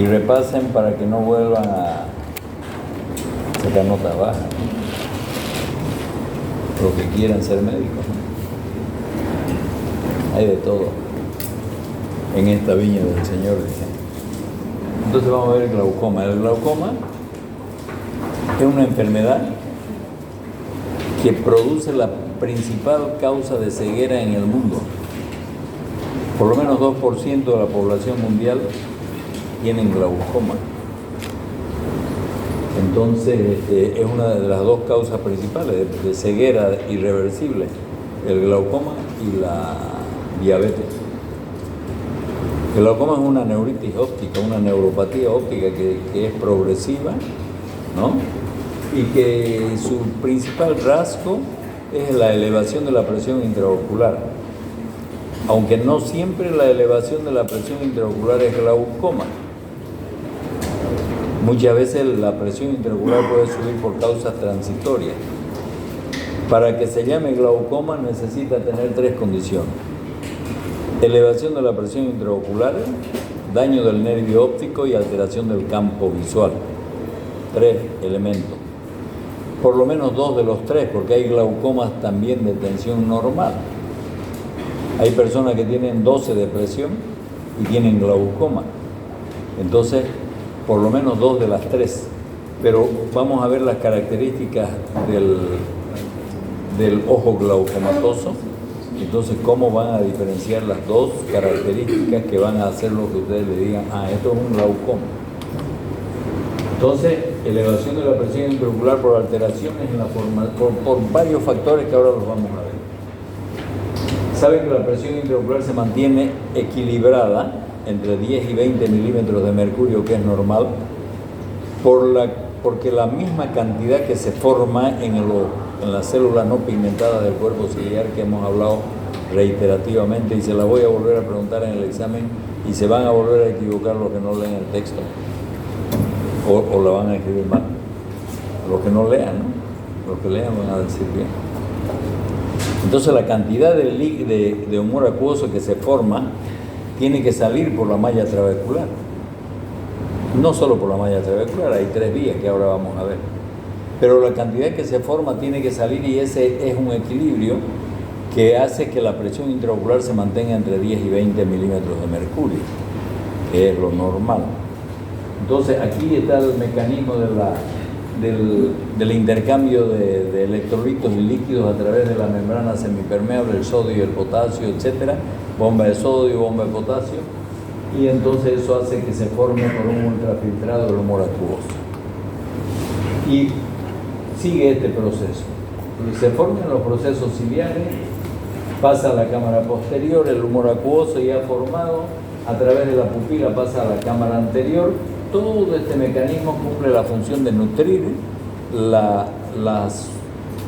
y repasen para que no vuelvan a sacar notas bajas, ¿no? Los que quieran ser médicos, ¿no? Hay de todo en esta viña del Señor, dice. Entonces vamos a ver el glaucoma. El glaucoma es una enfermedad que produce la principal causa de ceguera en el mundo. Por lo menos 2% de la población mundial tienen glaucoma. Entonces, es una de las dos causas principales de ceguera irreversible, el glaucoma y la diabetes. El glaucoma es una neuritis óptica, una neuropatía óptica que es progresiva, ¿no? Y que su principal rasgo es la elevación de la presión intraocular. Aunque no siempre la elevación de la presión intraocular es glaucoma. Muchas veces la presión intraocular puede subir por causas transitorias. Para que se llame glaucoma necesita tener 3 condiciones: elevación de la presión intraocular, daño del nervio óptico y alteración del campo visual. 3 elementos. Por lo menos 2 de los 3, porque hay glaucomas también de tensión normal. Hay personas que tienen 12 de presión y tienen glaucoma. Entonces, por lo menos 2 de las 3. Pero vamos a ver las características del ojo glaucomatoso. Entonces, ¿cómo van a diferenciar las 2 características que van a hacer lo que ustedes le digan? Esto es un glaucoma. Entonces, elevación de la presión intraocular por alteraciones en la forma, por varios factores que ahora los vamos a ver. Saben que la presión intraocular se mantiene equilibrada entre 10 y 20 milímetros de mercurio, que es normal, porque la misma cantidad que se forma en las células no pigmentadas del cuerpo ciliar, que hemos hablado reiterativamente, y se la voy a volver a preguntar en el examen, y se van a volver a equivocar los que no leen el texto, o la van a escribir mal. Los que no lean, ¿no? Los que lean van a decir bien. Entonces la cantidad de humor acuoso que se forma tiene que salir por la malla trabecular. No solo por la malla trabecular, hay 3 vías que ahora vamos a ver. Pero la cantidad que se forma tiene que salir, y ese es un equilibrio que hace que la presión intraocular se mantenga entre 10 y 20 milímetros de mercurio, que es lo normal. Entonces aquí está el mecanismo del intercambio de electrolitos y líquidos a través de la membrana semipermeable, el sodio y el potasio, etcétera, bomba de sodio, bomba de potasio, y entonces eso hace que se forme por un ultrafiltrado el humor acuoso. Y sigue este proceso. Se forman los procesos ciliares, pasa a la cámara posterior, el humor acuoso ya formado, a través de la pupila pasa a la cámara anterior. Todo este mecanismo cumple la función de nutrir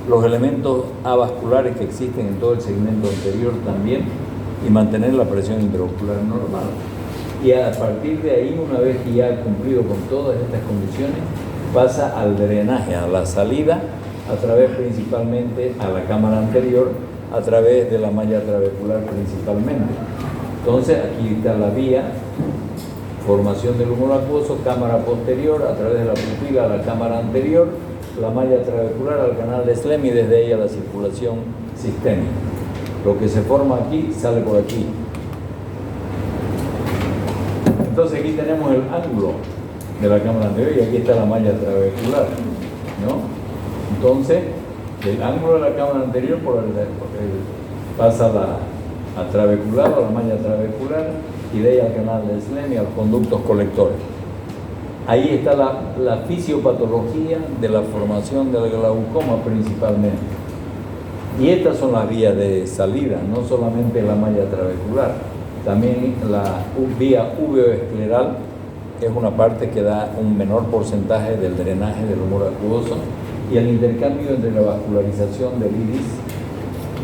los elementos avasculares que existen en todo el segmento anterior también, y mantener la presión intraocular normal. Y a partir de ahí, una vez que ya ha cumplido con todas estas condiciones, pasa al drenaje, a la salida, a través principalmente a la cámara anterior, a través de la malla trabecular principalmente. Entonces aquí está la vía: formación del humor acuoso, cámara posterior, a través de la pupila a la cámara anterior, la malla trabecular al canal de Slem y desde ahí a la circulación sistémica. Lo que se forma aquí sale por aquí. Entonces aquí tenemos el ángulo de la cámara anterior y aquí está la malla trabecular, ¿no? Entonces, del ángulo de la cámara anterior pasa a trabecular, a la malla trabecular, y de ahí al canal de Slem y a los conductos colectores. Ahí está la fisiopatología de la formación del glaucoma principalmente. Y estas son las vías de salida, no solamente la malla trabecular, también la vía uveoescleral es una parte que da un menor porcentaje del drenaje del humor acuoso, y el intercambio entre la vascularización del iris,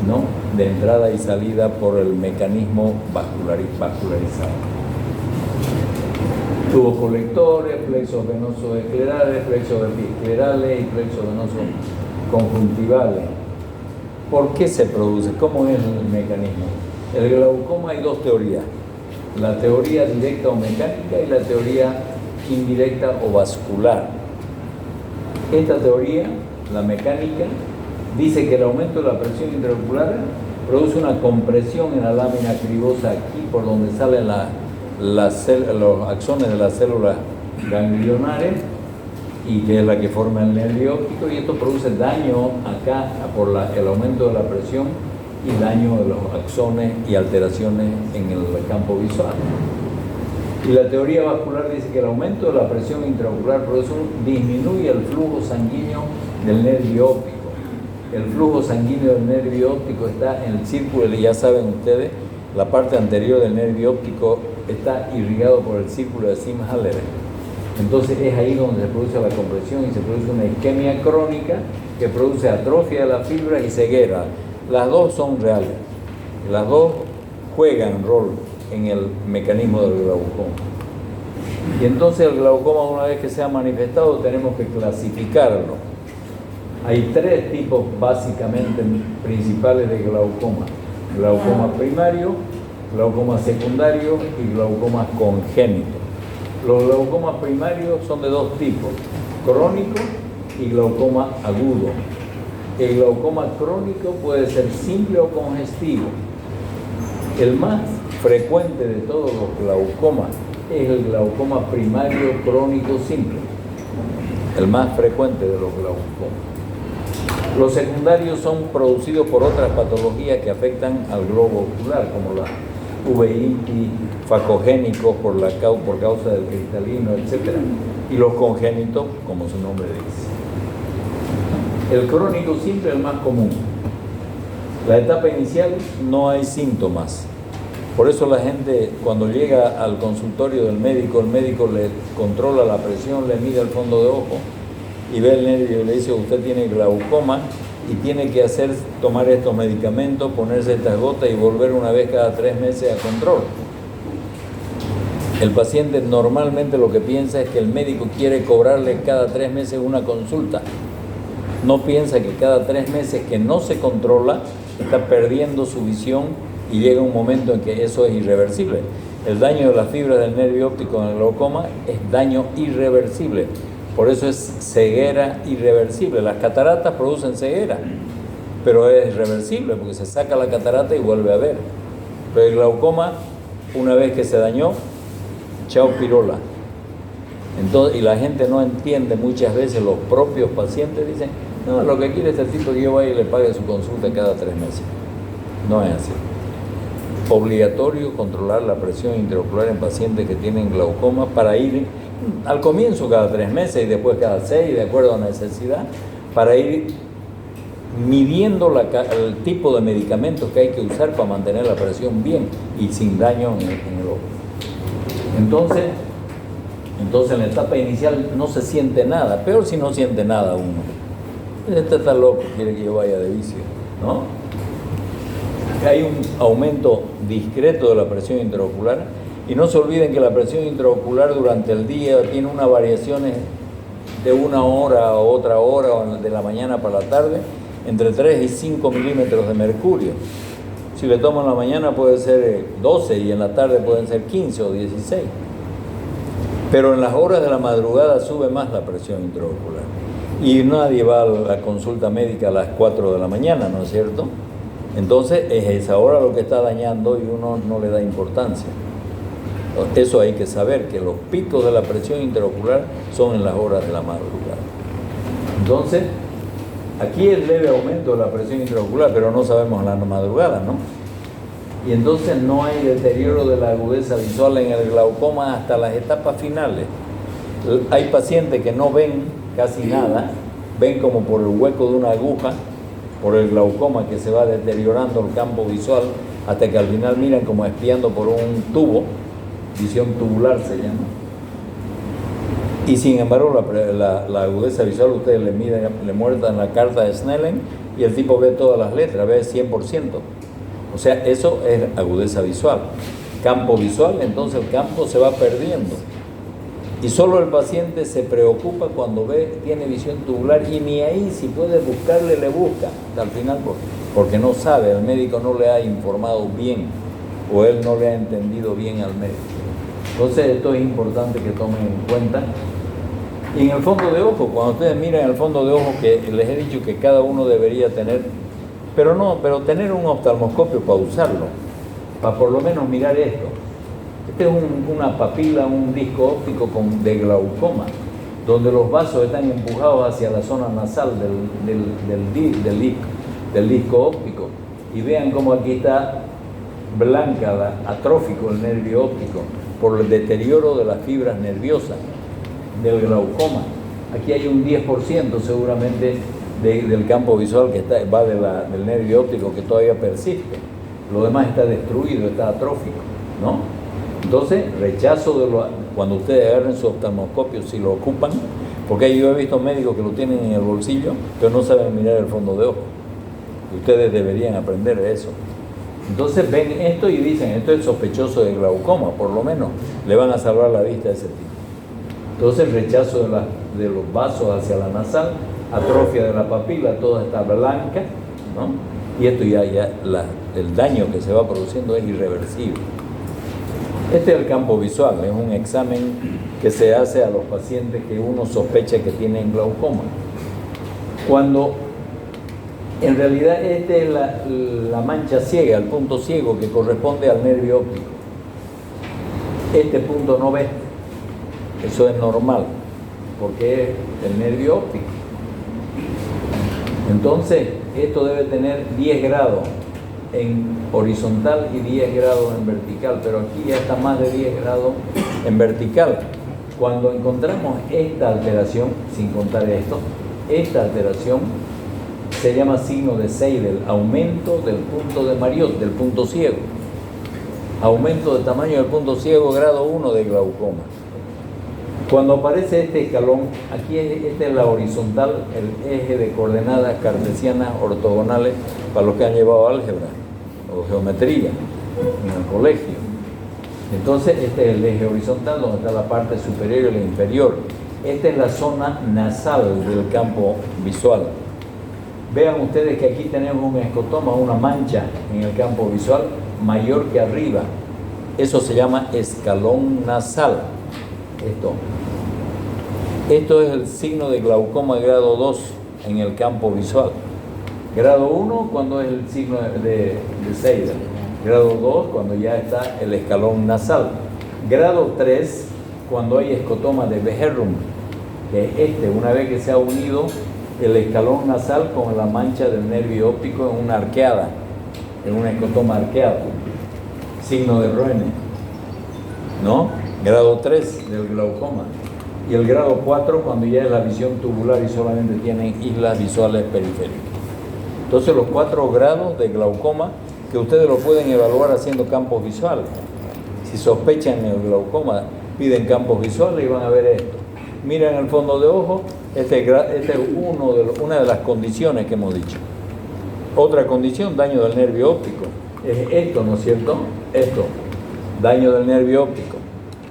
¿no?, de entrada y salida por el mecanismo vascularizado. Tubos colectores, plexos venosos esclerales, plexos esclerales y plexos venosos conjuntivales. ¿Por qué se produce? ¿Cómo es el mecanismo? El glaucoma hay 2 teorías: la teoría directa o mecánica y la teoría indirecta o vascular. Esta teoría, la mecánica, dice que el aumento de la presión intraocular produce una compresión en la lámina cribosa aquí, por donde salen los axones de las células ganglionares, y que es la que forma el nervio óptico, y esto produce daño acá por el aumento de la presión y daño de los axones y alteraciones en el campo visual. Y la teoría vascular dice que el aumento de la presión intraocular disminuye el flujo sanguíneo del nervio óptico. El flujo sanguíneo del nervio óptico está en el círculo, y ya saben ustedes, la parte anterior del nervio óptico está irrigado por el círculo de Sims-Haller. Entonces es ahí donde se produce la compresión y se produce una isquemia crónica que produce atrofia de la fibra y ceguera. Las dos son reales, las dos juegan rol en el mecanismo del glaucoma. Y entonces el glaucoma, una vez que se ha manifestado, tenemos que clasificarlo. Hay tres tipos básicamente principales de glaucoma: glaucoma primario, glaucoma secundario y glaucoma congénito. Los glaucomas primarios son de dos tipos: crónico y glaucoma agudo. El glaucoma crónico puede ser simple o congestivo. El más frecuente de todos los glaucomas es el glaucoma primario crónico simple, el más frecuente de los glaucomas. Los secundarios son producidos por otras patologías que afectan al globo ocular, como la uveitis, facogénicos por causa del cristalino, etc. Y los congénitos, como su nombre dice. El crónico simple es el más común. La etapa inicial no hay síntomas. Por eso la gente, cuando llega al consultorio del médico, el médico le controla la presión, le mide el fondo de ojo y ve el nervio y le dice: usted tiene glaucoma y tiene que tomar estos medicamentos, ponerse estas gotas y volver una vez cada 3 meses a control. El paciente normalmente lo que piensa es que el médico quiere cobrarle cada 3 meses una consulta. No piensa que cada 3 meses que no se controla está perdiendo su visión y llega un momento en que eso es irreversible. El daño de las fibras del nervio óptico en el glaucoma es daño irreversible. Por eso es ceguera irreversible. Las cataratas producen ceguera, pero es reversible porque se saca la catarata y vuelve a ver. Pero el glaucoma, una vez que se dañó, chao pirola. Entonces, y la gente no entiende muchas veces, los propios pacientes dicen: no, lo que quiere este tipo es que yo vaya y le pague su consulta cada 3 meses. No es así. Obligatorio controlar la presión intraocular en pacientes que tienen glaucoma, para ir al comienzo cada 3 meses y después cada 6, de acuerdo a necesidad, para ir midiendo el tipo de medicamentos que hay que usar para mantener la presión bien y sin daño en el ojo. Entonces en la etapa inicial no se siente nada, peor si no siente nada uno. Este está loco, quiere que yo vaya de vicio, ¿no? Hay un aumento discreto de la presión intraocular, y no se olviden que la presión intraocular durante el día tiene unas variaciones de 1 hora a otra hora, o de la mañana para la tarde, entre 3 y 5 milímetros de mercurio. Si le toman en la mañana puede ser 12 y en la tarde pueden ser 15 o 16. Pero en las horas de la madrugada sube más la presión intraocular. Y nadie va a la consulta médica a las 4 de la mañana, ¿no es cierto? Entonces es esa hora lo que está dañando y uno no le da importancia. Eso hay que saber, que los picos de la presión intraocular son en las horas de la madrugada. Entonces, aquí es leve aumento de la presión intraocular, pero no sabemos la madrugada, ¿no? Y entonces no hay deterioro de la agudeza visual en el glaucoma hasta las etapas finales. Hay pacientes que no ven casi nada, ven como por el hueco de una aguja, por el glaucoma que se va deteriorando el campo visual, hasta que al final miran como espiando por un tubo, visión tubular se llama. Y sin embargo la agudeza visual, ustedes le muestran la carta de Snellen y el tipo ve todas las letras, ve 100%. O sea, eso es agudeza visual. Campo visual, entonces el campo se va perdiendo. Y solo el paciente se preocupa cuando tiene visión tubular, y ni ahí, si puede buscarle, le busca hasta el final, porque no sabe, el médico no le ha informado bien, o él no le ha entendido bien al médico. Entonces esto es importante que tomen en cuenta. Y en el fondo de ojo, cuando ustedes miran el fondo de ojo, que les he dicho que cada uno debería tener, pero tener un oftalmoscopio para usarlo, para por lo menos mirar esto. Este es una papila, un disco óptico de glaucoma, donde los vasos están empujados hacia la zona nasal del disco óptico. Y vean cómo aquí está blanca, atrófico el nervio óptico, por el deterioro de las fibras nerviosas del glaucoma. Aquí hay un 10% seguramente del campo visual que va del nervio óptico que todavía persiste. Lo demás está destruido, está atrófico, ¿no? Entonces, cuando ustedes agarren su oftalmoscopio, si lo ocupan, porque yo he visto médicos que lo tienen en el bolsillo, pero no saben mirar el fondo de ojo. Ustedes deberían aprender eso. Entonces ven esto y dicen, esto es sospechoso de glaucoma, por lo menos le van a salvar la vista a ese tipo. Entonces rechazo de los vasos hacia la nasal, atrofia de la papila, toda está blanca, ¿no? Y esto el daño que se va produciendo es irreversible. Este es el campo visual, es un examen que se hace a los pacientes que uno sospecha que tienen glaucoma. Cuando en realidad esta es la mancha ciega, el punto ciego que corresponde al nervio óptico. Este punto no ve, eso es normal, porque es el nervio óptico. Entonces, esto debe tener 10 grados en horizontal y 10 grados en vertical, pero aquí ya está más de 10 grados en vertical. Cuando encontramos esta alteración, sin contar esto, esta alteración se llama signo de Seidel, aumento del punto de Mariotte, del punto ciego. Aumento de tamaño del punto ciego, grado 1 de glaucoma. Cuando aparece este escalón, aquí esta es la horizontal, el eje de coordenadas cartesianas ortogonales para los que han llevado álgebra o geometría en el colegio. Entonces este es el eje horizontal donde está la parte superior y la inferior. Esta es la zona nasal del campo visual. Vean ustedes que aquí tenemos un escotoma, una mancha en el campo visual mayor que arriba. Eso se llama escalón nasal. Esto es el signo de glaucoma grado 2 en el campo visual. Grado 1 cuando es el signo de Seidel. Grado 2 cuando ya está el escalón nasal. Grado 3 cuando hay escotoma de Bejerrum, que es una vez que se ha unido el escalón nasal con la mancha del nervio óptico en una arqueada, en un escotoma arqueado. Signo de Roene, ¿no? Grado 3 del glaucoma. Y el grado 4 cuando ya es la visión tubular y solamente tienen islas visuales periféricas. Entonces los 4 grados de glaucoma que ustedes lo pueden evaluar haciendo campos visuales. Si sospechan el glaucoma, piden campos visuales y van a ver esto. Miran el fondo de ojo, este es una de las condiciones que hemos dicho. Otra condición, daño del nervio óptico. Es esto, ¿no es cierto? Esto, daño del nervio óptico.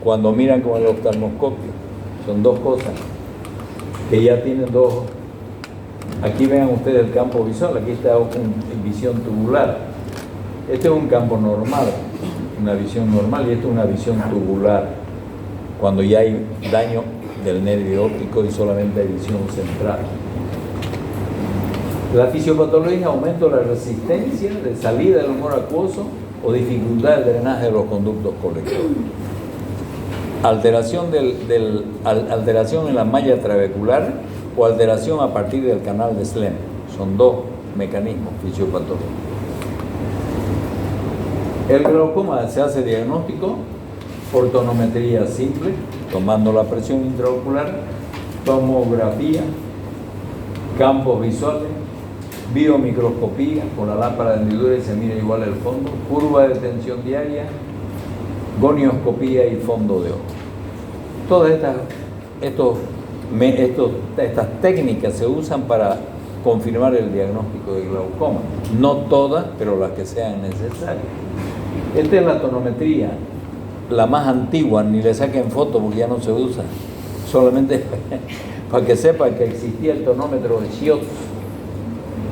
Cuando miran con el oftalmoscopio, son dos cosas que ya tienen dos. Aquí vean ustedes el campo visual, aquí está en visión tubular. Este es un campo normal, una visión normal, y esto es una visión tubular, cuando ya hay daño del nervio óptico y solamente hay visión central. La fisiopatología es aumento de la resistencia, de salida del humor acuoso o dificultad del drenaje de los conductos colectores. Alteración alteración en la malla trabecular o alteración a partir del canal de Slem. Son dos mecanismos fisiopatológicos. El glaucoma se hace diagnóstico por tonometría simple, tomando la presión intraocular, tomografía, campos visuales, biomicroscopía, con la lámpara de hendidura y se mira igual el fondo, curva de tensión diaria, gonioscopía y fondo de ojo. Todas estas técnicas se usan para confirmar el diagnóstico de glaucoma. No todas, pero las que sean necesarias. Esta es la tonometría, la más antigua, ni le saquen foto porque ya no se usa. Solamente para que sepan que existía el tonómetro de Schiotz.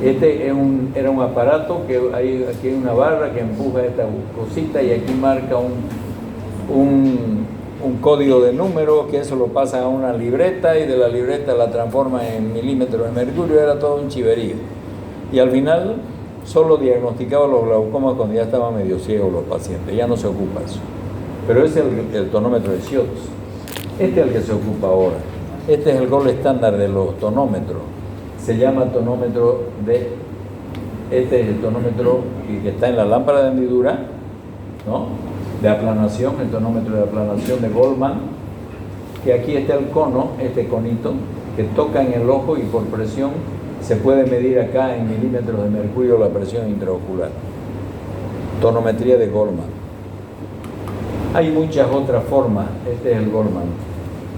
Este era un aparato que aquí hay una barra que empuja esta cosita y aquí marca un código de número, que eso lo pasan a una libreta y de la libreta la transforman en milímetros de mercurio. Era todo un chiverío. Y al final solo diagnosticaba los glaucomas cuando ya estaban medio ciegos los pacientes, ya no se ocupa eso. Pero ese es el tonómetro de Schiotz. Este es el que se ocupa ahora. Este es el gol estándar de los tonómetros. Se llama tonómetro de... Este es el tonómetro que está en la lámpara de hendidura, ¿no? De aplanación, el tonómetro de aplanación de Goldman, que aquí está el cono, este conito, que toca en el ojo y por presión se puede medir acá en milímetros de mercurio la presión intraocular. Tonometría de Goldman. Hay muchas otras formas. Este es el Goldman.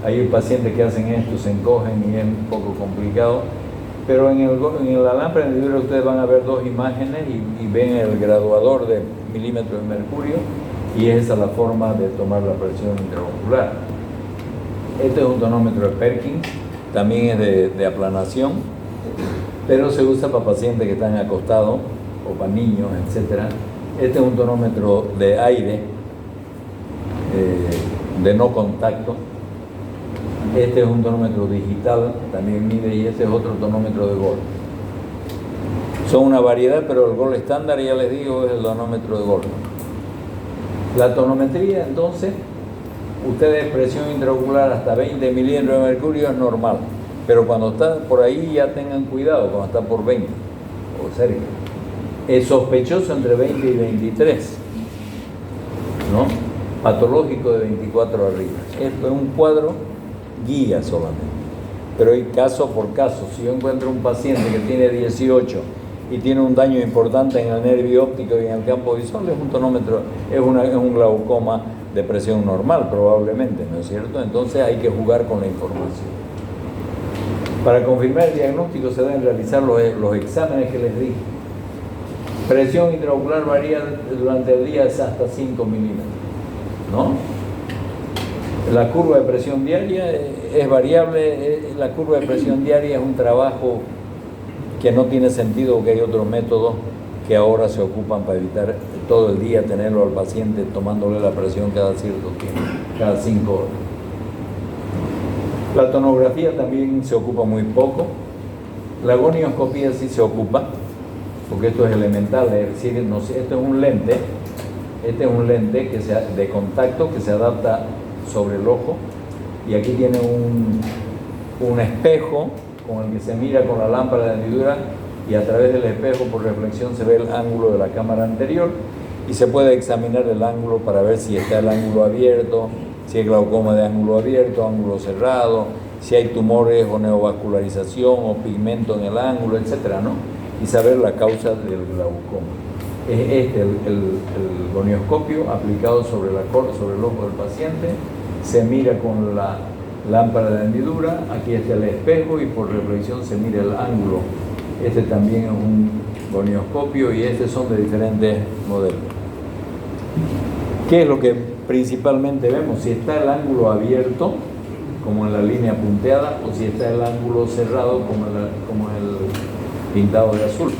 Hay pacientes que hacen esto, se encogen y es un poco complicado. Pero en la lámpara de hendidura ustedes van a ver dos imágenes y ven el graduador de milímetros de mercurio, y esa es la forma de tomar la presión intraocular. Este es un tonómetro de Perkins, también es de aplanación, pero se usa para pacientes que están acostados o para niños, etc. Este es un tonómetro de aire, de no contacto. Este es un tonómetro digital, también mide, y este es otro tonómetro de Gold. Son una variedad, pero el Gold estándar, ya les digo, es el tonómetro de Gold. La tonometría, entonces, ustedes presión intraocular hasta 20 milímetros de mercurio es normal, pero cuando está por ahí ya tengan cuidado, cuando está por 20 o cerca. Es sospechoso entre 20 y 23, ¿no? Patológico de 24 arriba. Esto es un cuadro guía solamente, pero hay caso por caso. Si yo encuentro un paciente que tiene 18 y tiene un daño importante en el nervio óptico y en el campo visual, es un tonómetro, es un glaucoma de presión normal probablemente, ¿no es cierto? Entonces hay que jugar con la información. Para confirmar el diagnóstico se deben realizar los exámenes que les dije. Presión intraocular varía durante el día hasta 5 milímetros, ¿no? La curva de presión diaria es variable. La curva de presión diaria es un trabajo que no tiene sentido, porque hay otros métodos que ahora se ocupan para evitar todo el día tenerlo al paciente tomándole la presión cada cierto tiempo, cada 5 horas. La tomografía también se ocupa muy poco. La gonioscopía sí se ocupa, porque esto es elemental, es decir, este es un lente que de contacto que se adapta sobre el ojo, y aquí tiene un espejo con el que se mira con la lámpara de hendidura, y a través del espejo por reflexión se ve el ángulo de la cámara anterior y se puede examinar el ángulo para ver si está el ángulo abierto, si hay glaucoma de ángulo abierto, ángulo cerrado, si hay tumores o neovascularización o pigmento en el ángulo, etcétera, ¿no? Y saber la causa del glaucoma. Es este el gonioscopio aplicado sobre el ojo del paciente. Se mira con la lámpara de hendidura, aquí está el espejo y por reflexión se mira el ángulo. Este también es un gonioscopio y estos son de diferentes modelos. ¿Qué es lo que principalmente vemos? Si está el ángulo abierto, como en la línea punteada, o si está el ángulo cerrado, como el pintado de azul.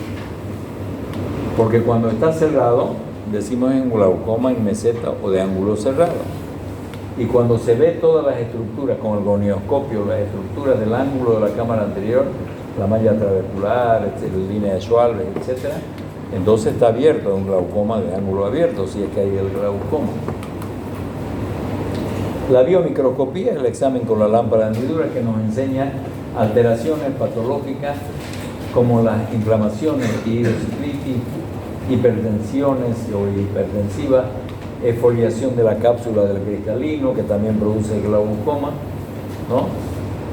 Porque cuando está cerrado, decimos en glaucoma en meseta o de ángulo cerrado. Y cuando se ve todas las estructuras con el gonioscopio, las estructuras del ángulo de la cámara anterior, la malla trabecular, la línea de Schwalbe, etc., entonces está abierto, un glaucoma de ángulo abierto, si es que hay el glaucoma. La biomicroscopía es el examen con la lámpara de hendidura que nos enseña alteraciones patológicas como las inflamaciones, hidrociclitis, hipertensiones o hipertensivas, exfoliación de la cápsula del cristalino, que también produce glaucoma, ¿no?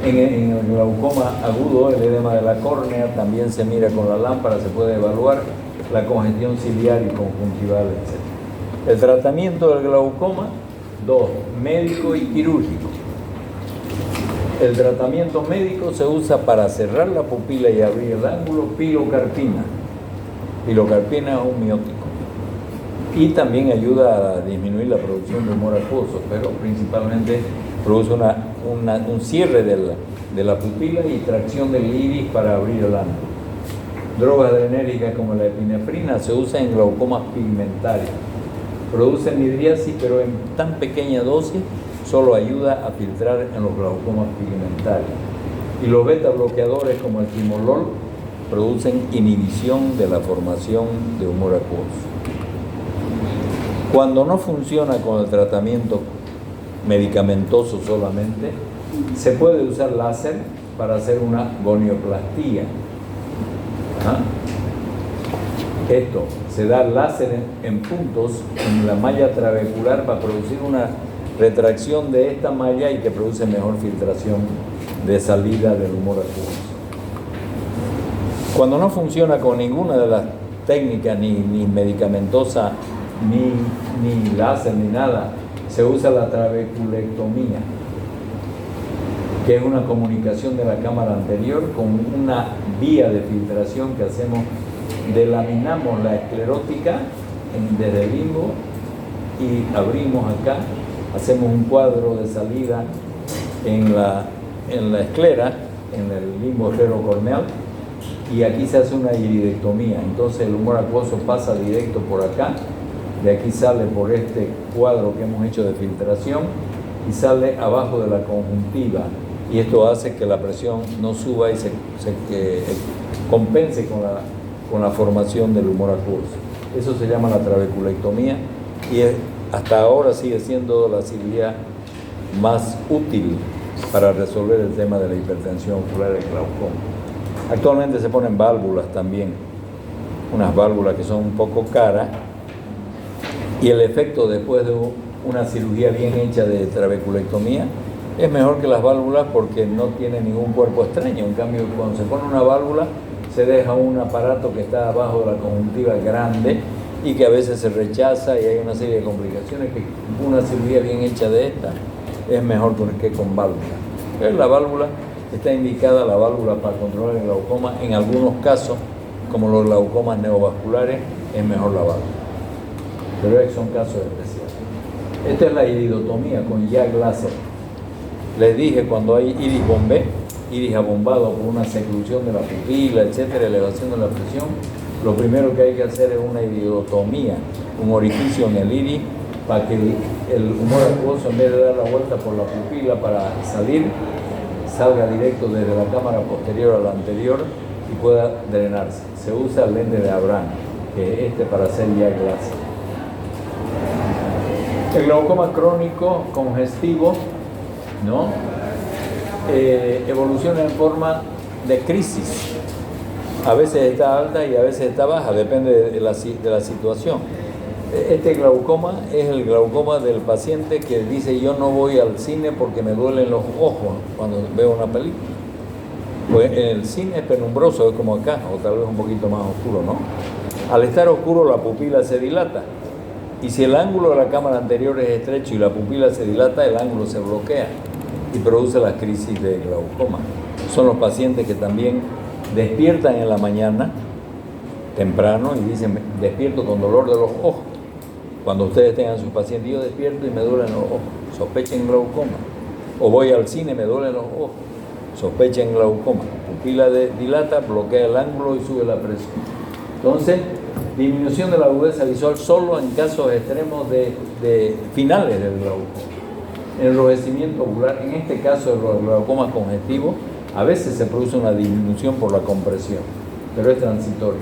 En el glaucoma agudo, el edema de la córnea, también se mira con la lámpara, se puede evaluar la congestión ciliar y conjuntival, etc. El tratamiento del glaucoma, médico y quirúrgico. El tratamiento médico se usa para cerrar la pupila y abrir el ángulo, pilocarpina. Pilocarpina es un miótico. Y también ayuda a disminuir la producción de humor acuoso, pero principalmente produce un cierre de la pupila y tracción del iris para abrir el ángulo. Drogas adrenérgicas como la epinefrina se usa en glaucomas pigmentarios. Produce midriasis, pero en tan pequeña dosis solo ayuda a filtrar en los glaucomas pigmentarios. Y los beta bloqueadores como el timolol producen inhibición de la formación de humor acuoso. Cuando no funciona con el tratamiento medicamentoso solamente, se puede usar láser para hacer una gonioplastía. Esto, se da láser en puntos en la malla trabecular para producir una retracción de esta malla y que produce mejor filtración de salida del humor acuoso. Cuando no funciona con ninguna de las técnicas, ni medicamentosa, ni láser, ni nada, se usa la trabeculectomía, que es una comunicación de la cámara anterior con una vía de filtración que hacemos. Delaminamos la esclerótica desde el limbo y abrimos acá, hacemos un cuadro de salida en la esclera, en el limbo esclerocorneal, y aquí se hace una iridectomía. Entonces el humor acuoso pasa directo por acá, de aquí sale por este cuadro que hemos hecho de filtración y sale abajo de la conjuntiva, y esto hace que la presión no suba y se compense con la formación del humor acuoso. Eso se llama la trabeculectomía y hasta ahora sigue siendo la cirugía más útil para resolver el tema de la hipertensión ocular y el glaucoma. Actualmente se ponen válvulas también, unas válvulas que son un poco caras, y el efecto después de una cirugía bien hecha de trabeculectomía es mejor que las válvulas porque no tiene ningún cuerpo extraño. En cambio, cuando se pone una válvula, se deja un aparato que está abajo de la conjuntiva grande y que a veces se rechaza y hay una serie de complicaciones, que una cirugía bien hecha de esta es mejor que con válvula. Pero la válvula está indicada, la válvula, para controlar el glaucoma. En algunos casos, como los glaucomas neovasculares, es mejor la válvula. Pero son casos especiales. Esta es la iridotomía con YAG láser. Les dije, cuando hay iris bombé, iris abombado por una seclusión de la pupila, etcétera, elevación de la presión, lo primero que hay que hacer es una iridotomía, un orificio en el iris, para que el humor acuoso, en vez de dar la vuelta por la pupila para salir, salga directo desde la cámara posterior a la anterior y pueda drenarse. Se usa el lente de Abraham, que es para hacer YAG láser. El glaucoma crónico congestivo, ¿no? Evoluciona en forma de crisis. A veces está alta y a veces está baja, depende de la situación. Este glaucoma es el glaucoma del paciente que dice: yo no voy al cine porque me duelen los ojos cuando veo una película. Pues el cine es penumbroso, es como acá, o tal vez un poquito más oscuro, ¿no? Al estar oscuro, la pupila se dilata. Y si el ángulo de la cámara anterior es estrecho y la pupila se dilata, el ángulo se bloquea y produce la crisis de glaucoma. Son los pacientes que también despiertan en la mañana temprano y dicen: despierto con dolor de los ojos. Cuando ustedes tengan sus pacientes: yo despierto y me duelen los ojos, sospechen glaucoma. O voy al cine, me duelen los ojos, sospechen glaucoma. Pupila dilata, bloquea el ángulo y sube la presión. Entonces, disminución de la agudeza visual solo en casos extremos de finales del glaucoma. Enrojecimiento ocular, en este caso de los glaucomas congestivos, a veces se produce una disminución por la compresión, pero es transitorio.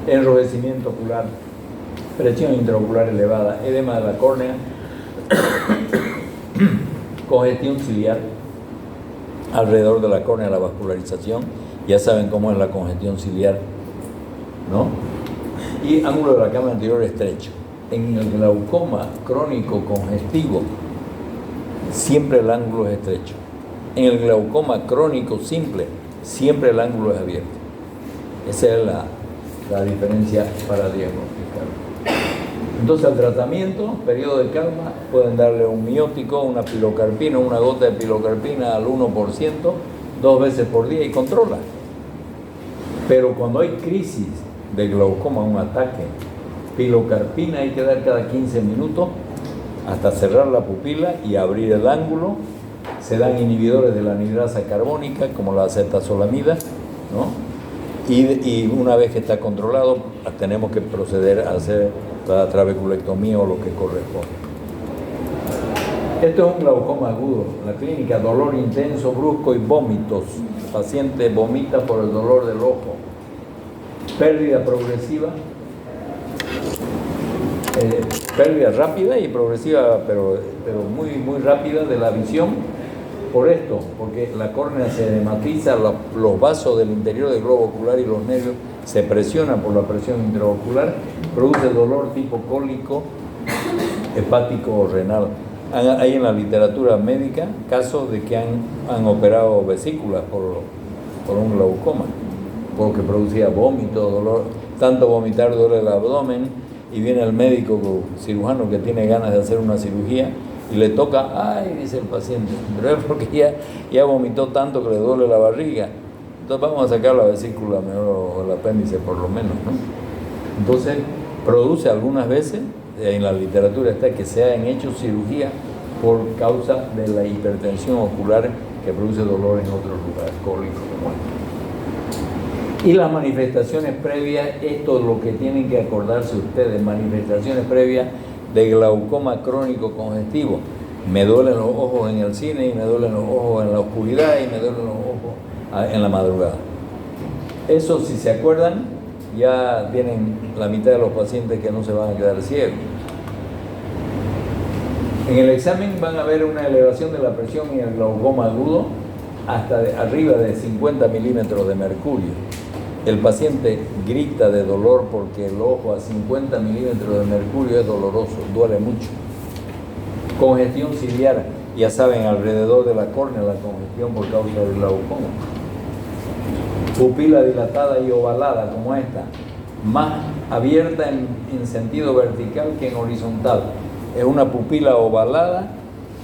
Enrojecimiento ocular, presión intraocular elevada, edema de la córnea, congestión ciliar alrededor de la córnea, la vascularización, ya saben cómo es la congestión ciliar, ¿no? Y ángulo de la cámara anterior estrecho. En el glaucoma crónico congestivo, siempre el ángulo es estrecho. En el glaucoma crónico simple, siempre el ángulo es abierto. Esa es la diferencia para diagnosticar. Entonces, al tratamiento, periodo de calma, pueden darle un miótico, una pilocarpina, una gota de pilocarpina al 1%, 2 veces por día, y controla. Pero cuando hay crisis de glaucoma, un ataque, pilocarpina hay que dar cada 15 minutos hasta cerrar la pupila y abrir el ángulo. Se dan inhibidores de la anidrasa carbónica, como la acetazolamida, ¿no? Y una vez que está controlado, tenemos que proceder a hacer la trabeculectomía o lo que corresponde. Esto es un glaucoma agudo. La clínica: dolor intenso, brusco y vómitos. El paciente vomita por el dolor del ojo. Pérdida progresiva, pérdida rápida y progresiva, pero muy rápida de la visión. Por esto, porque la córnea se edematiza, los vasos del interior del globo ocular y los nervios se presionan por la presión intraocular, produce dolor tipo cólico, hepático o renal. Hay en la literatura médica casos de que han operado vesículas por un glaucoma, porque producía vómito, dolor, tanto vomitar duele el abdomen, y viene el médico cirujano que tiene ganas de hacer una cirugía y le toca, ay, dice el paciente, pero es porque ya vomitó tanto que le duele la barriga. Entonces vamos a sacar la vesícula mejor, o el apéndice por lo menos, ¿no? Entonces produce algunas veces, en la literatura está que se han hecho cirugía por causa de la hipertensión ocular que produce dolor en otros lugares, cólicos como este. Y las manifestaciones previas, esto es lo que tienen que acordarse ustedes, manifestaciones previas de glaucoma crónico congestivo. Me duelen los ojos en el cine, y me duelen los ojos en la oscuridad, y me duelen los ojos en la madrugada. Eso, si se acuerdan, ya tienen la mitad de los pacientes que no se van a quedar ciegos. En el examen van a ver una elevación de la presión en el glaucoma agudo hasta arriba de 50 milímetros de mercurio. El paciente grita de dolor porque el ojo a 50 milímetros de mercurio es doloroso, duele mucho. Congestión ciliar, ya saben, alrededor de la córnea, la congestión por causa del glaucoma. Pupila dilatada y ovalada como esta, más abierta en sentido vertical que en horizontal. Es una pupila ovalada,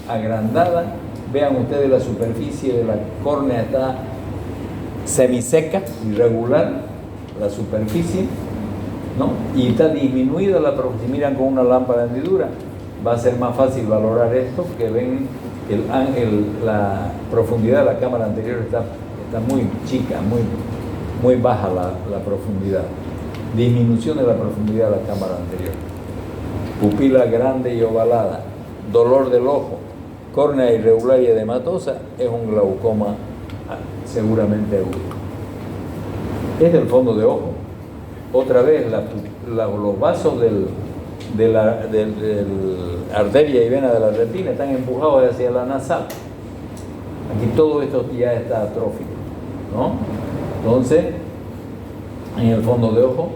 agrandada. Vean ustedes, la superficie de la córnea está semiseca, irregular, la superficie, ¿no? Y está disminuida la profundidad. Si miran con una lámpara de hendidura, va a ser más fácil valorar esto, que ven la profundidad de la cámara anterior está muy chica, muy baja la profundidad. Disminución de la profundidad de la cámara anterior. Pupila grande y ovalada, dolor del ojo, córnea irregular y edematosa, es un glaucoma seguramente agudo. Es del fondo de ojo. Otra vez, los vasos de la arteria y vena de la retina están empujados hacia la nasal. Aquí todo esto ya está atrófico, ¿no? Entonces, en el fondo de ojo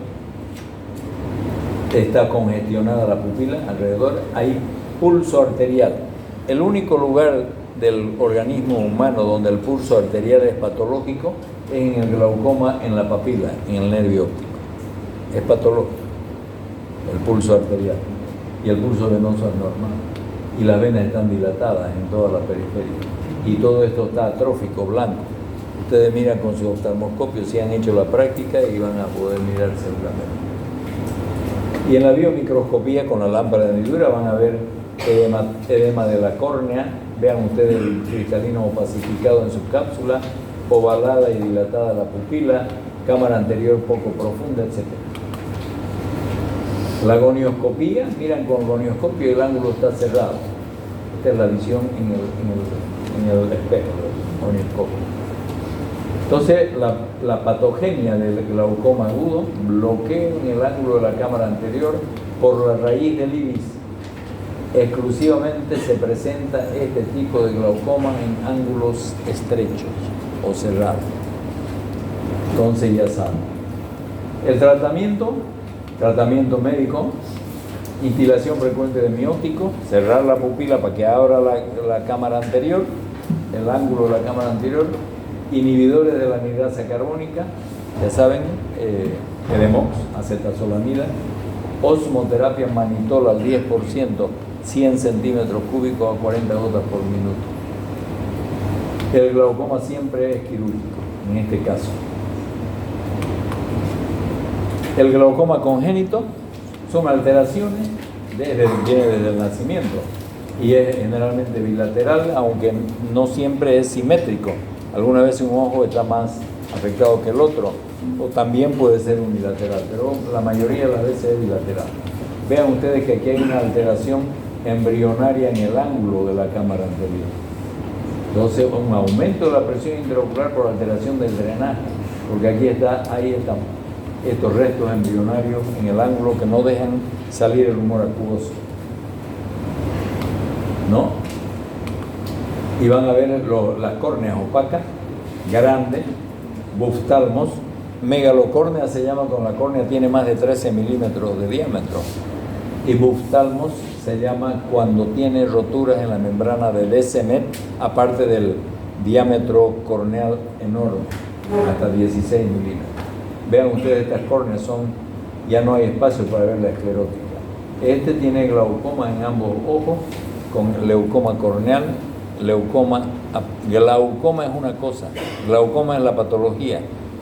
está congestionada la pupila alrededor, hay pulso arterial. El único lugar del organismo humano donde el pulso arterial es patológico es en el glaucoma, en la papila, en el nervio óptico. Es patológico el pulso arterial, y el pulso venoso es normal, y las venas están dilatadas en toda la periferia, y todo esto está atrófico, blanco. Ustedes miran con su oftalmoscopio si han hecho la práctica y van a poder mirar seguramente. Y en la biomicroscopía con la lámpara de hendidura van a ver edema de la córnea. Vean ustedes el cristalino opacificado en su cápsula, ovalada y dilatada la pupila, cámara anterior poco profunda, etc. La gonioscopía, miran con gonioscopio y el ángulo está cerrado. Esta es la visión en el espejo del gonioscopio. Entonces, la patogenia del glaucoma agudo, bloqueo en el ángulo de la cámara anterior por la raíz del iris. Exclusivamente se presenta este tipo de glaucoma en ángulos estrechos o cerrados. Entonces ya saben. El tratamiento médico, instilación frecuente de miótico, cerrar la pupila para que abra la cámara anterior, el ángulo de la cámara anterior, inhibidores de la anhidrasa carbónica, ya saben, Edemox, acetazolamida, osmoterapia manitol al 10%, 100 centímetros cúbicos a 40 gotas por minuto. El glaucoma siempre es quirúrgico, en este caso. El glaucoma congénito son alteraciones, viene desde el nacimiento, y es generalmente bilateral, aunque no siempre es simétrico. Alguna vez un ojo está más afectado que el otro, o también puede ser unilateral, pero la mayoría de las veces es bilateral. Vean ustedes que aquí hay una alteración embrionaria en el ángulo de la cámara anterior. Entonces, un aumento de la presión intraocular por alteración del drenaje, porque ahí están estos restos embrionarios en el ángulo que no dejan salir el humor acuoso, ¿no? Y van a ver las córneas opacas, grandes, buftalmos. Megalocórnea se llama cuando la córnea tiene más de 13 milímetros de diámetro, y buftalmos se llama cuando tiene roturas en la membrana de Descemet, aparte del diámetro corneal enorme, hasta 16 milímetros. Vean ustedes, estas córneas ya no hay espacio para ver la esclerótica. Este tiene glaucoma en ambos ojos, con leucoma corneal. Glaucoma es una cosa, glaucoma es la patología,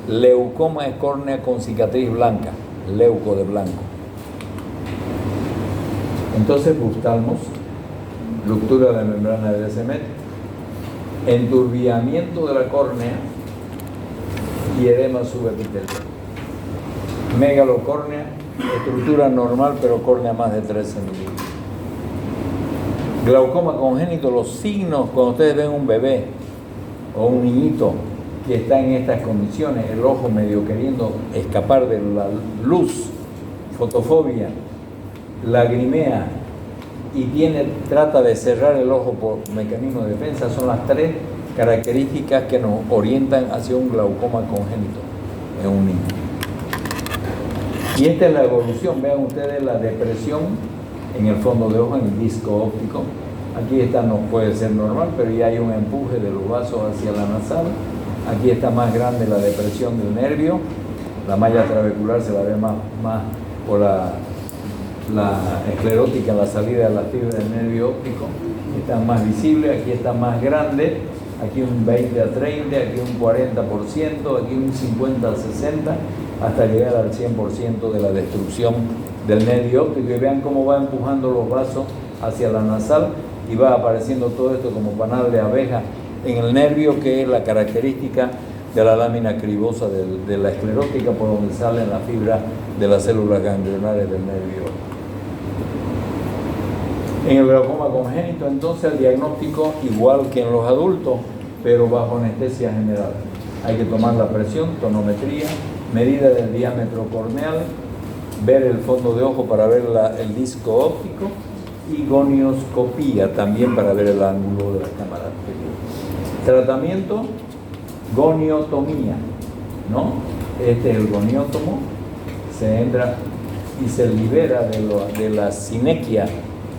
leucoma es córnea con cicatriz blanca, leuco de blanco. Entonces, buftalmos, ruptura de la membrana de Descemet, enturbiamiento de la córnea y edema subepitelial. Megalocórnea, estructura normal, pero córnea más de 13 milímetros. Glaucoma congénito, los signos, cuando ustedes ven un bebé o un niñito que está en estas condiciones, el ojo medio queriendo escapar de la luz, fotofobia, lagrimea y trata de cerrar el ojo por mecanismo de defensa, son las 3 características que nos orientan hacia un glaucoma congénito en un niño. Y esta es la evolución. Vean ustedes la depresión en el fondo de ojo, en el disco óptico. Aquí esta no puede ser normal, pero ya hay un empuje de los vasos hacia la nasal. Aquí está más grande la depresión del nervio. La malla trabecular se la ve más por la esclerótica en la salida de la fibra del nervio óptico. Está más visible, aquí está más grande, aquí un 20 a 30, aquí un 40%, aquí un 50 a 60, hasta llegar al 100% de la destrucción del nervio óptico. Y vean cómo va empujando los vasos hacia la nasal y va apareciendo todo esto como panal de abeja en el nervio, que es la característica de la lámina cribosa de la esclerótica, por donde salen las fibras de las células ganglionares del nervio óptico. En el glaucoma congénito, entonces, el diagnóstico igual que en los adultos, pero bajo anestesia general. Hay que tomar la presión, tonometría, medida del diámetro corneal, ver el fondo de ojo para ver el disco óptico, y gonioscopía también para ver el ángulo de la cámara anterior. Tratamiento, goniotomía, ¿no? Este es el goniótomo, se entra y se libera de la sinequia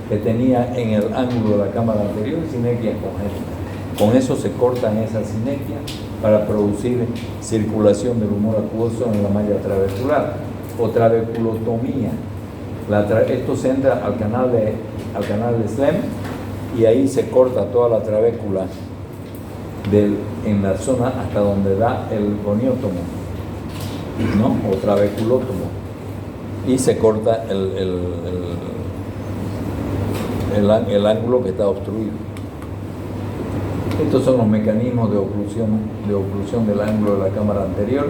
que tenía en el ángulo de la cámara anterior, sinequia congénita. Con eso se cortan esas sinequias para producir circulación del humor acuoso en la malla trabecular, o trabeculotomía. Esto se entra al canal de Slem y ahí se corta toda la trabécula en la zona hasta donde da el goniótomo, ¿no? O trabeculótomo, y se corta el ángulo que está obstruido. Estos son los mecanismos de oclusión del ángulo de la cámara anterior.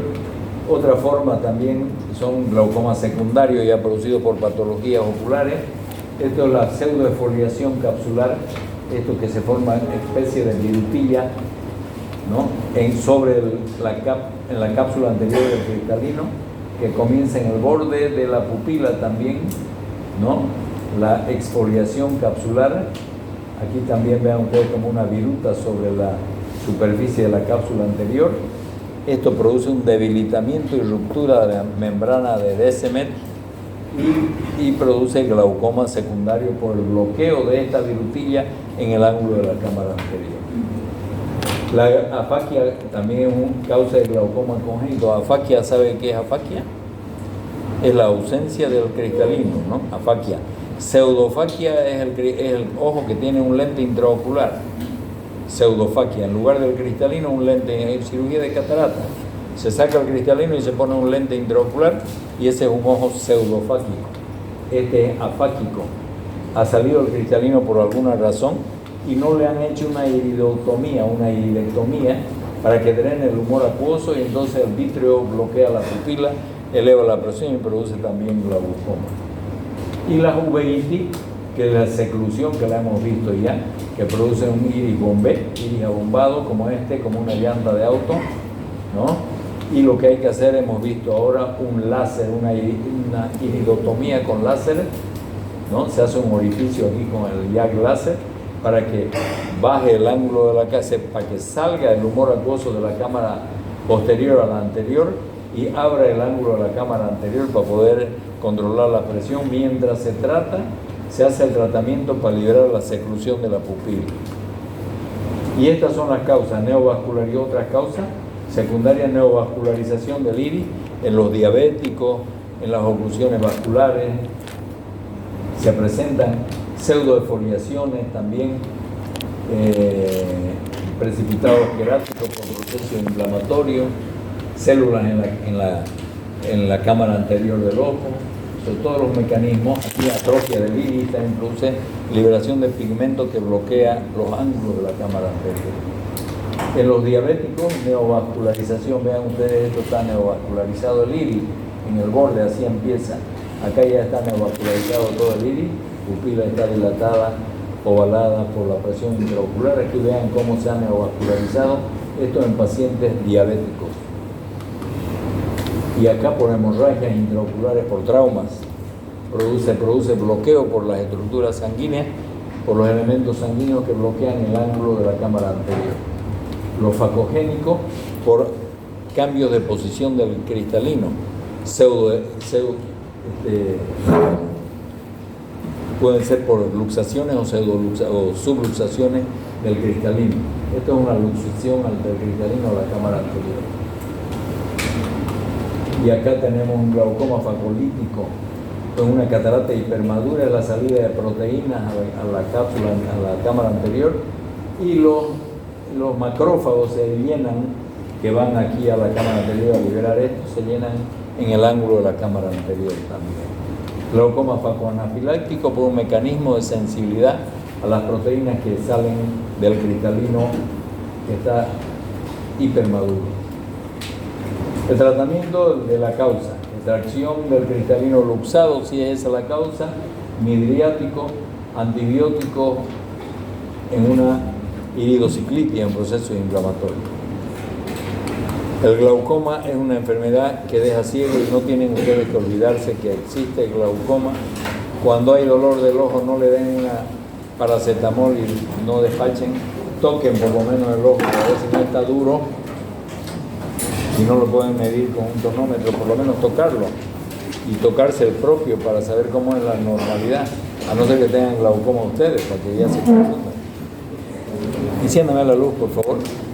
Otra forma también son glaucomas secundarios ya producidos por patologías oculares. Esto es la pseudoesfoliación capsular, esto que se forma especie de virutilla, ¿no? En la cápsula anterior del cristalino, que comienza en el borde de la pupila también, ¿no? La exfoliación capsular. Aquí también vean ustedes como una viruta sobre la superficie de la cápsula anterior. Esto produce un debilitamiento y ruptura de la membrana de Descemet y produce glaucoma secundario por el bloqueo de esta virutilla en el ángulo de la cámara anterior. La afaquia también es una causa de glaucoma congénito. Afaquia, ¿sabe qué es afaquia? Es la ausencia del cristalino, ¿no? Afaquia. Pseudofaquia es el ojo que tiene un lente intraocular. Pseudofaquia, en lugar del cristalino, un lente en cirugía de catarata. Se saca el cristalino y se pone un lente intraocular, y ese es un ojo pseudofáquico. Este es afáquico. Ha salido el cristalino por alguna razón y no le han hecho una iridotomía, una iridectomía, para que drene el humor acuoso, y entonces el vítreo bloquea la pupila, eleva la presión y produce también glaucoma. Y las uveitis que es la seclusión, que la hemos visto ya, que produce un iris bombé, iris abombado como este, como una llanta de auto, ¿no? Y lo que hay que hacer, hemos visto ahora un láser, una iridotomía con láser, ¿no? Se hace un orificio aquí con el YAG láser para que baje el ángulo de la cámara, para que salga el humor acuoso de la cámara posterior a la anterior y abra el ángulo de la cámara anterior para poder controlar la presión. Mientras se hace el tratamiento para liberar la seclusión de la pupila. Y estas son las causas, neovascular y otras causas secundarias: neovascularización del iris en los diabéticos, en las oclusiones vasculares, se presentan pseudoesfoliaciones también, precipitados queráticos por proceso inflamatorio, células en la cámara anterior del ojo, sobre todos los mecanismos. Aquí atrofia del iris, también produce liberación de pigmento que bloquea los ángulos de la cámara anterior. En los diabéticos, neovascularización, vean ustedes, esto está neovascularizado el iris en el borde, así empieza. Acá ya está neovascularizado todo el iris, pupila está dilatada, ovalada por la presión intraocular. Aquí vean cómo se ha neovascularizado esto en pacientes diabéticos. Y acá por hemorragias intraoculares, por traumas, produce bloqueo por las estructuras sanguíneas, por los elementos sanguíneos que bloquean el ángulo de la cámara anterior. Los facogénicos por cambios de posición del cristalino, pueden ser por luxaciones o subluxaciones del cristalino. Esto es una luxación del cristalino de la cámara anterior. Y acá tenemos un glaucoma facolítico con una catarata hipermadura, es la salida de proteínas a la cápsula, a la cámara anterior, y los macrófagos se llenan, que van aquí a la cámara anterior a liberar esto, se llenan en el ángulo de la cámara anterior también. Glaucoma facoanafiláctico por un mecanismo de sensibilidad a las proteínas que salen del cristalino que está hipermaduro. El tratamiento de la causa: extracción del cristalino luxado, si es esa la causa, midriático, antibiótico en una iridociclitis en proceso inflamatorio. El glaucoma es una enfermedad que deja ciego y no tienen ustedes que olvidarse que existe el glaucoma. Cuando hay dolor del ojo, no le den paracetamol y no despachen, toquen por lo menos el ojo, a ver si no está duro. Si no lo pueden medir con un tonómetro, por lo menos tocarlo y tocarse el propio para saber cómo es la normalidad, a no ser que tengan glaucoma ustedes, para que ya se confundan. Enciéndame la luz, por favor.